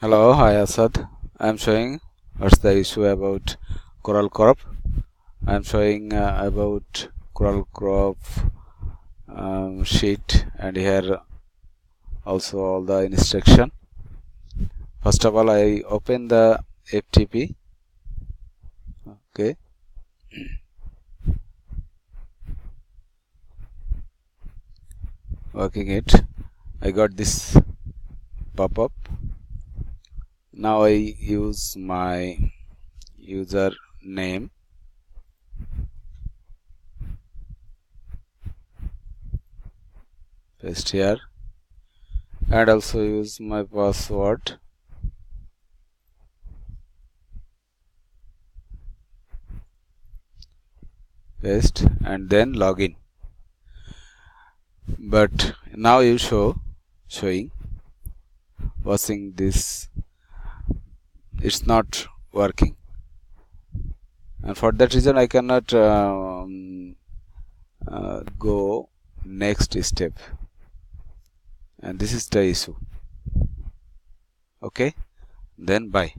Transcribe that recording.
Hello, hi Asad. I'm showing what's the issue about Coral Crop. I'm showing about Coral Crop sheet, and here also all the instruction. First of all, I open the FTP. Okay. Working it. I got this pop-up. Now I use my user name. Paste here, and also use my password. Paste and then login. But now you showing watching this, it's not working, and for that reason I cannot go next step, and this is the issue. Okay, then bye.